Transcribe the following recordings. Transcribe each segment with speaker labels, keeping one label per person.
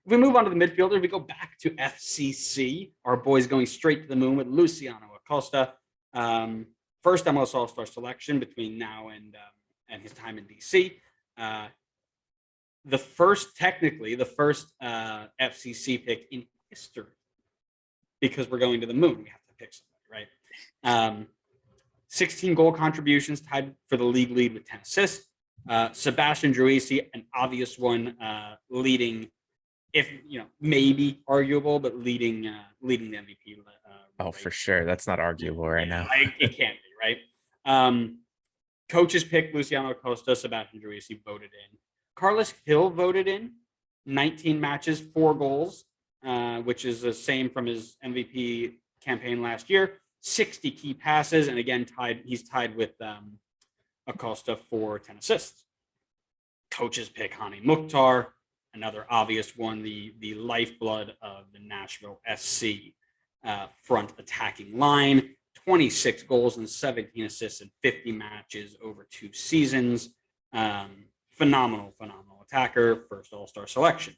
Speaker 1: If we move on to the midfielder, we go back to FCC. Our boys going straight to the moon with Luciano Acosta. First MLS All Star selection between now and his time in DC. The first FCC pick in history, because we're going to the moon. We have to pick somebody, right? 16 goal contributions, tied for the league lead with 10 assists. Sebastian Druisi, an obvious one, leading, if maybe arguable, but leading the MVP.
Speaker 2: Right, for sure. That's not arguable right now.
Speaker 1: It can't be, right? Coaches picked Luciano Acosta, Sebastian Druisi voted in. Carlos Hill voted in, 19 matches, 4 goals, which is the same from his MVP campaign last year. 60 key passes, and again, he's tied with Acosta for 10 assists. Coaches pick Hani Mukhtar, another obvious one, the lifeblood of the Nashville SC front attacking line. 26 goals and 17 assists in 50 matches over 2 seasons. Phenomenal attacker, first All-Star selection.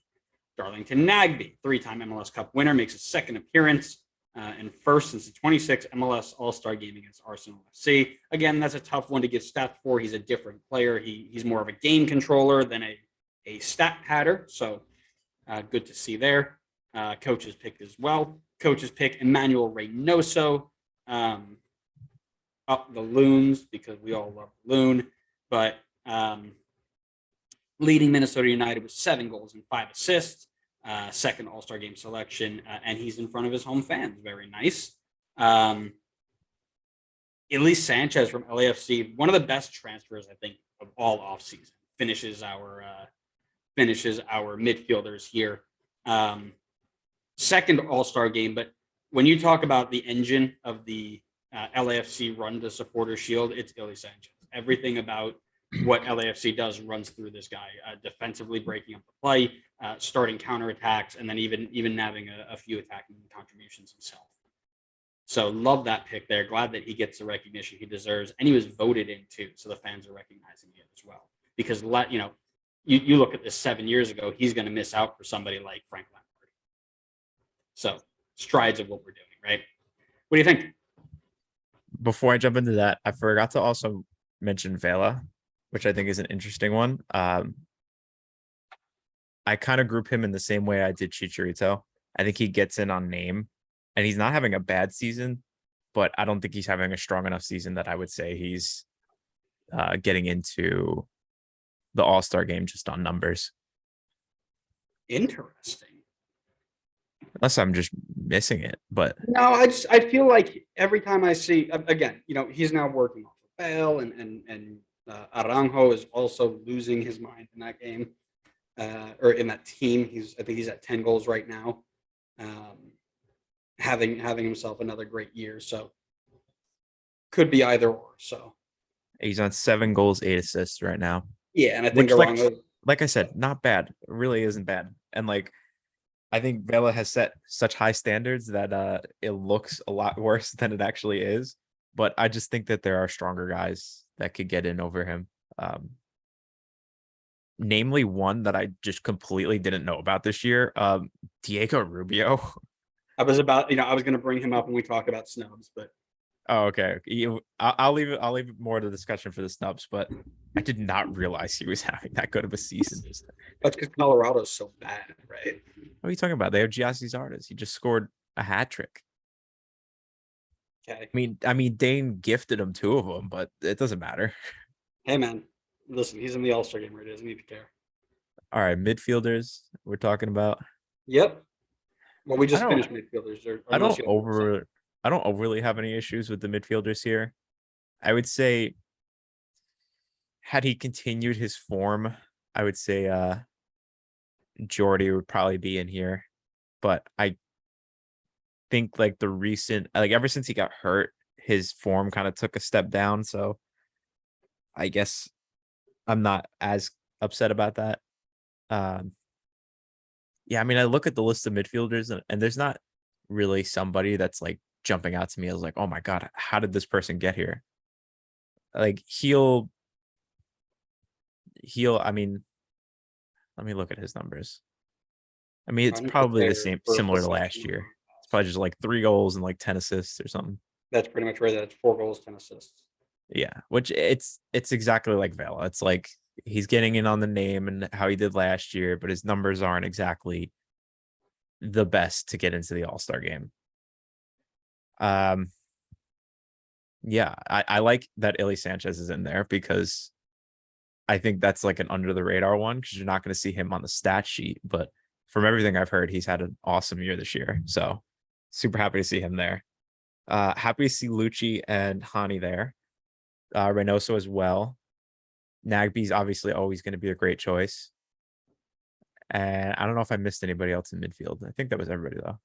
Speaker 1: Darlington Nagbe, 3-time MLS Cup winner, makes his second appearance and first since the 26th MLS All Star Game against Arsenal FC. Again, that's a tough one to give stats for. He's a different player. He's more of a game controller than a stat padder. So good to see there. Coaches pick as well. Coaches pick Emmanuel Reynoso, up the Loons, because we all love the Loon, but leading Minnesota United with 7 goals and 5 assists. Second All-Star Game selection, and he's in front of his home fans. Very nice. Elise Sanchez from LAFC, one of the best transfers, I think, of all offseason. Finishes our midfielders here. Second All-Star Game, but when you talk about the engine of the LAFC run to Supporter Shield, it's Elise Sanchez. Everything about what LAFC does runs through this guy, defensively breaking up the play, starting counterattacks, and then even having a few attacking contributions himself. So love that pick there. Glad that he gets the recognition he deserves, and he was voted in too, so the fans are recognizing it as well. Because you look at this 7 years ago, he's going to miss out for somebody like Frank Lampard. So strides of what we're doing, right? What do you think?
Speaker 2: Before I jump into that, I forgot to also mention Vela, which I think is an interesting one. I kind of group him in the same way I did Chicharito. I think he gets in on name, and he's not having a bad season, but I don't think he's having a strong enough season that I would say he's getting into the All-Star Game just on numbers.
Speaker 1: Interesting.
Speaker 2: Unless I'm just missing it, but
Speaker 1: no, I feel like every time I see, again, he's now working off of Bale, and Aranjo is also losing his mind in that game, or in that team. I think he's at 10 goals right now, having himself another great year. So could be either or. So
Speaker 2: he's on 7 goals, 8 assists right now.
Speaker 1: Yeah, and I think Aranjo,
Speaker 2: like I said, not bad. It really isn't bad. And I think Vela has set such high standards that it looks a lot worse than it actually is. But I just think that there are stronger guys that could get in over him. Namely one that I just completely didn't know about this year, Diego Rubio.
Speaker 1: I was going to bring him up when we talk about snubs, but
Speaker 2: oh, okay. I'll leave it more to the discussion for the snubs, but I did not realize he was having that good of a season.
Speaker 1: That's because Colorado's so bad, right?
Speaker 2: What are you talking about? They have Giassi Zardes. He just scored a hat trick.
Speaker 1: Okay.
Speaker 2: I mean, Dane gifted him 2 of them, but it doesn't matter.
Speaker 1: Hey, man, listen, he's in the All-Star Game. He doesn't need to care.
Speaker 2: All right, midfielders we're talking about.
Speaker 1: Yep. Well, we just finished midfielders.
Speaker 2: I don't overly have any issues with the midfielders here. I would say, had he continued his form, I would say Jordy would probably be in here. But I think the recent, ever since he got hurt, his form kind of took a step down. So I guess I'm not as upset about that. Yeah, I mean, I look at the list of midfielders and there's not really somebody that's jumping out to me as oh my God, how did this person get here? He'll I mean, let me look at his numbers. I mean, it's
Speaker 1: Trying to
Speaker 2: probably the
Speaker 1: prepare
Speaker 2: same,
Speaker 1: for
Speaker 2: similar to last
Speaker 1: possession.
Speaker 2: year. It's probably just like 3 goals and like 10 assists or something.
Speaker 1: That's pretty much right. That's 4 goals, 10 assists.
Speaker 2: Yeah, which it's exactly like Vela. It's like he's getting in on the name and how he did last year, but his numbers aren't exactly the best to get into the All Star game. Yeah, I like that Illy Sanchez is in there because I think that's like an under the radar one because you're not going to see him on the stat sheet. But from everything I've heard, he's had an awesome year this year. So super happy to see him there. Happy to see Lucci and Hani there. Reynoso as well. Nagby's obviously always going to be a great choice. And I don't know if I missed anybody else in midfield. I think that was everybody though.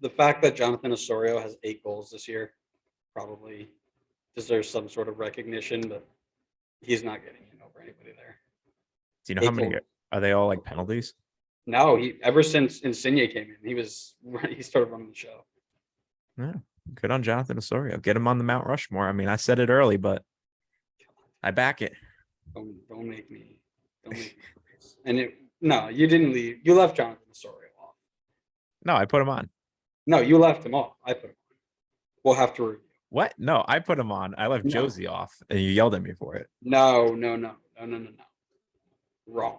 Speaker 1: The fact that Jonathan Osorio has 8 goals this year probably deserves some sort of recognition, but he's not getting in over anybody there.
Speaker 2: Do you know how
Speaker 1: 8
Speaker 2: many
Speaker 1: goals.
Speaker 2: are they all like penalties?
Speaker 1: No, he ever since Insigne came in, he started running the show.
Speaker 2: Yeah, good on Jonathan Osorio. Get him on the Mount Rushmore. I mean, I said it early, but I back it.
Speaker 1: Don't make me. And no, you didn't leave. You left Jonathan Osorio off.
Speaker 2: No, I put him on.
Speaker 1: No, you left him off. I put him on. We'll have to review.
Speaker 2: What? No, I put him on. I left
Speaker 1: No.
Speaker 2: Josie off, and you yelled at me for it.
Speaker 1: No. Wrong.